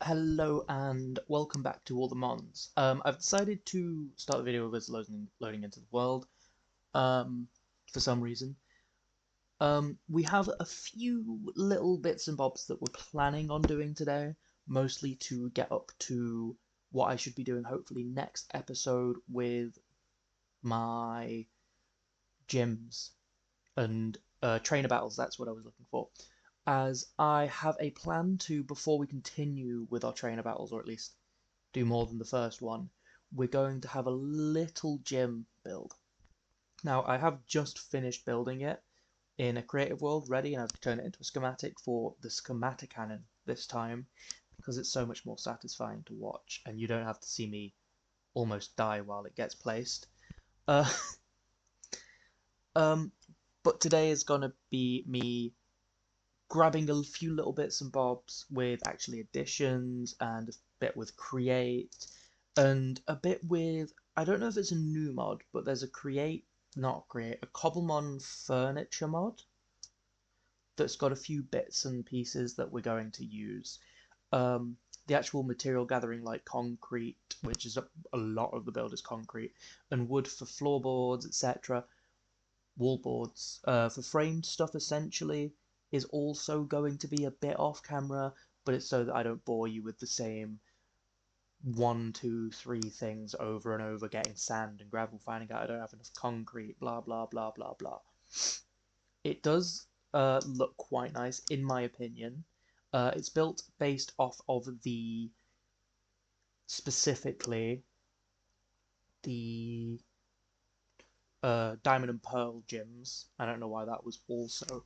Hello and welcome back to all the Mons. I've decided to start the video with us loading into the world for some reason. We have a few little bits and bobs that we're planning on doing today, mostly to get up to what I should be doing hopefully next episode with my gyms and trainer battles. That's what I was looking for. As I have a plan to, before we continue with our trainer battles, or at least do more than the first one, we're going to have a little gym build. Now, I have just finished building it in a creative world ready, and I've turned it into a schematic for the schematic cannon this time because it's so much more satisfying to watch, and you don't have to see me almost die while it gets placed. Uh, um, but today is gonna be me grabbing a few little bits and bobs with actually additions and a bit with create and a bit with, I don't know if it's a new mod, but there's a a Cobblemon furniture mod that's got a few bits and pieces that we're going to use. The actual material gathering like concrete, which is a lot of the build is concrete, and wood for floorboards, etc. Wallboards for framed stuff essentially is also going to be a bit off camera, but it's so that I don't bore you with the same one, two, three things over and over, getting sand and gravel, finding out I don't have enough concrete, blah blah blah blah blah. It does look quite nice in my opinion. It's built based off of specifically the Diamond and Pearl gyms. I don't know why that was also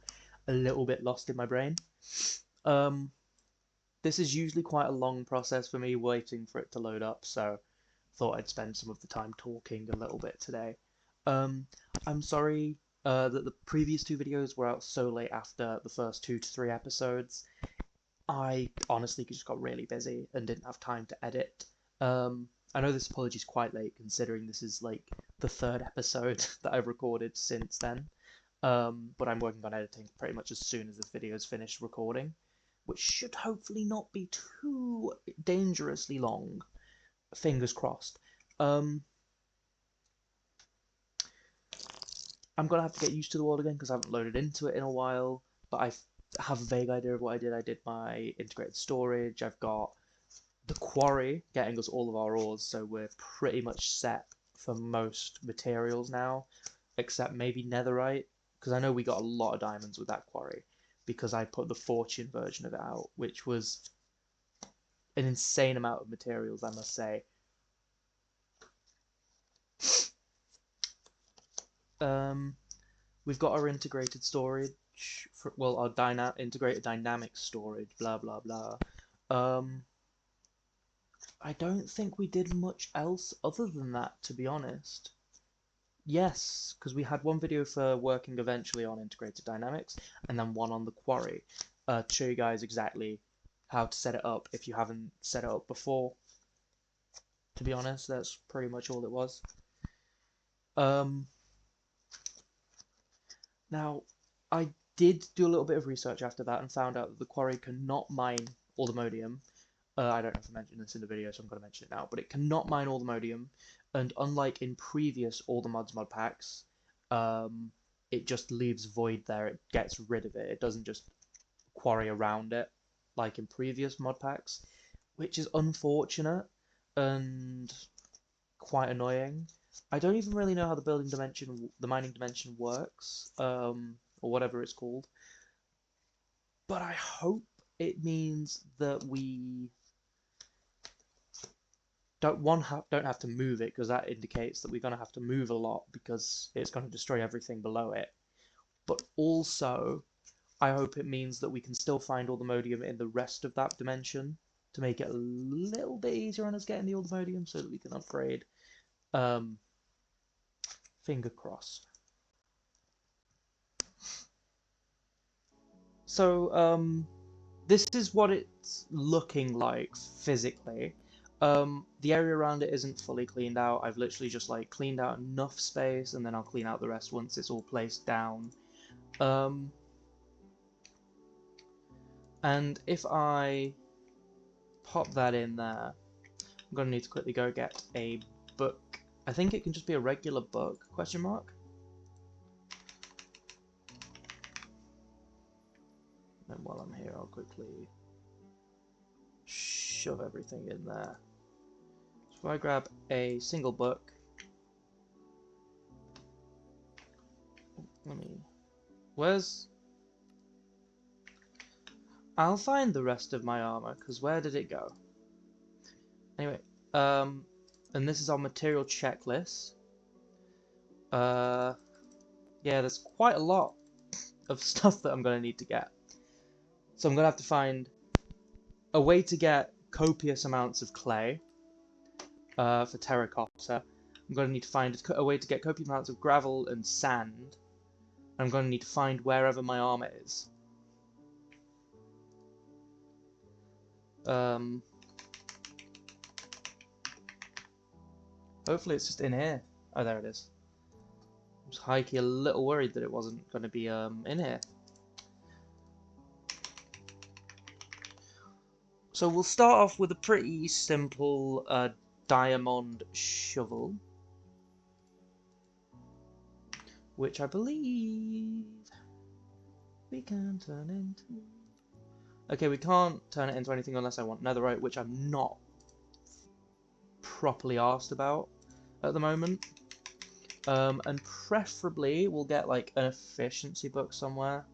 a little bit lost in my brain. Um, this is usually quite a long process for me waiting for it to load up, so thought I'd spend some of the time talking a little bit today. Um, I'm sorry that the previous two videos were out so late after the first 2 to 3 episodes. I honestly just got really busy and didn't have time to edit. I know this apology is quite late considering this is like the third episode that I've recorded since then. But I'm working on editing pretty much as soon as this video is finished recording, which should hopefully not be too dangerously long. Fingers crossed. I'm gonna have to get used to the world again because I haven't loaded into it in a while, but I have a vague idea of what I did. I did my integrated storage. I've got the quarry getting us all of our ores, so we're pretty much set for most materials now, except maybe netherite, because I know we got a lot of diamonds with that quarry, because I put the fortune version of it out, which was an insane amount of materials, I must say. We've got our integrated storage, well, our integrated dynamic storage, blah blah blah. I don't think we did much else other than that, to be honest. Yes, because we had one video for working eventually on integrated dynamics, and then one on the quarry, to show you guys exactly how to set it up if you haven't set it up before. To be honest, that's pretty much all it was. Now, I did do a little bit of research after that and found out that the quarry cannot mine all the modium. I don't know if I mentioned this in the video, so I'm going to mention it now, but it cannot mine all the modium, and unlike in previous All the Mods mod packs, it just leaves void there. It gets rid of it. It doesn't just quarry around it like in previous mod packs, which is unfortunate and quite annoying. I don't even really know how the mining dimension works, or whatever it's called, but I hope it means that we don't have to move it, because that indicates that we're going to have to move a lot because it's going to destroy everything below it. But also, I hope it means that we can still find all the modium in the rest of that dimension to make it a little bit easier on us getting the all the modium so that we can upgrade. Finger crossed. So, this is what it's looking like physically. The area around it isn't fully cleaned out. I've literally just like cleaned out enough space, and then I'll clean out the rest once it's all placed down. And if I pop that in there. I'm gonna need to quickly go get a book. I think it can just be a regular book, question mark. And while I'm here, I'll quickly shove everything in there. So if I grab a single book, where's... I'll find the rest of my armor, because where did it go? Anyway, and this is our material checklist. Yeah, there's quite a lot of stuff that I'm going to need to get. So I'm going to have to find a way to get copious amounts of clay for terracotta. I'm going to need to find a way to get copious amounts of gravel and sand. I'm going to need to find wherever my armor is. Hopefully it's just in here. Oh, there it is. I was high-key a little worried that it wasn't going to be in here. So we'll start off with a pretty simple diamond shovel, which I believe we can turn into... Okay, we can't turn it into anything unless I want netherite, which I'm not properly asked about at the moment. And preferably we'll get like an efficiency book somewhere.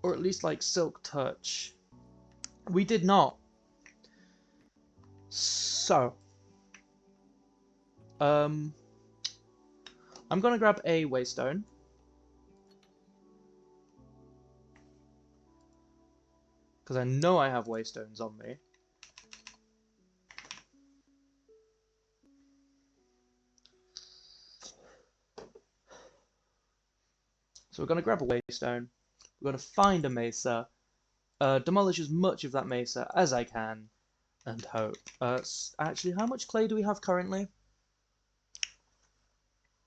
Or at least like Silk Touch. We did not. So I'm gonna grab a waystone. Because I know I have waystones on me. So we're going to grab a waystone, we're going to find a mesa, demolish as much of that mesa as I can, and hope. Actually, how much clay do we have currently?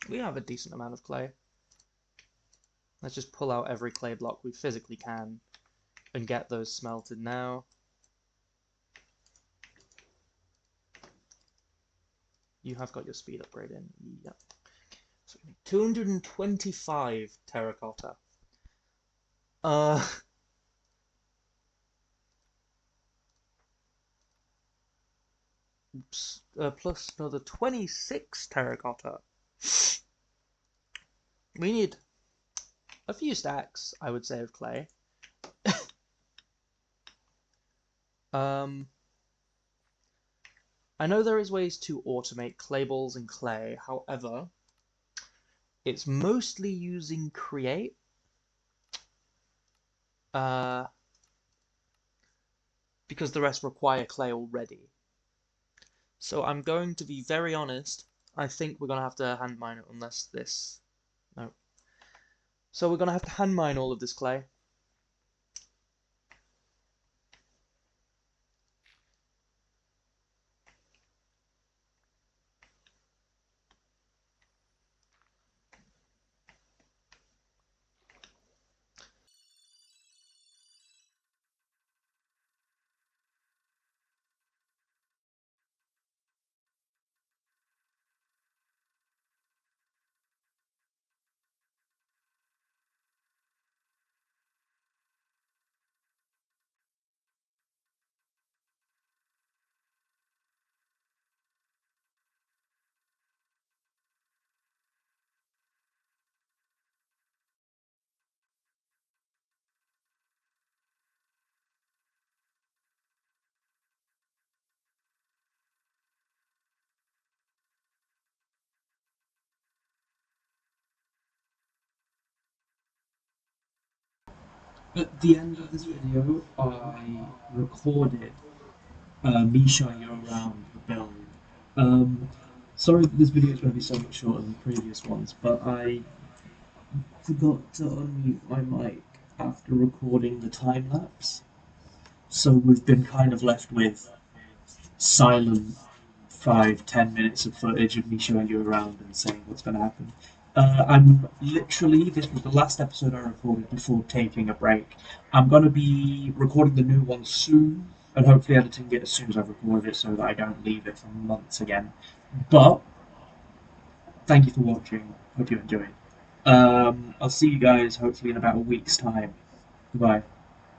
We have a decent amount of clay. Let's just pull out every clay block we physically can and get those smelted now. You have got your speed upgrade in. Yep. So 225 terracotta. Plus another 26 terracotta. We need a few stacks, I would say, of clay. I know there is ways to automate clay balls and clay, however, it's mostly using create. Because the rest require clay already. So I'm going to be very honest, I think we're going to have to hand mine it unless this... No. So we're going to have to hand mine all of this clay. At the end of this video, I recorded me showing you around the build. Um, Sorry that this video is going to be so much shorter than previous ones, but I forgot to unmute my mic after recording the time lapse. So we've been kind of left with silent 5-10 minutes of footage of me showing you around and saying what's going to happen. I'm literally, this was the last episode I recorded before taking a break. I'm going to be recording the new one soon and hopefully editing it as soon as I've recorded it so that I don't leave it for months again. But thank you for watching. Hope you enjoyed. I'll see you guys hopefully in about a week's time. Goodbye.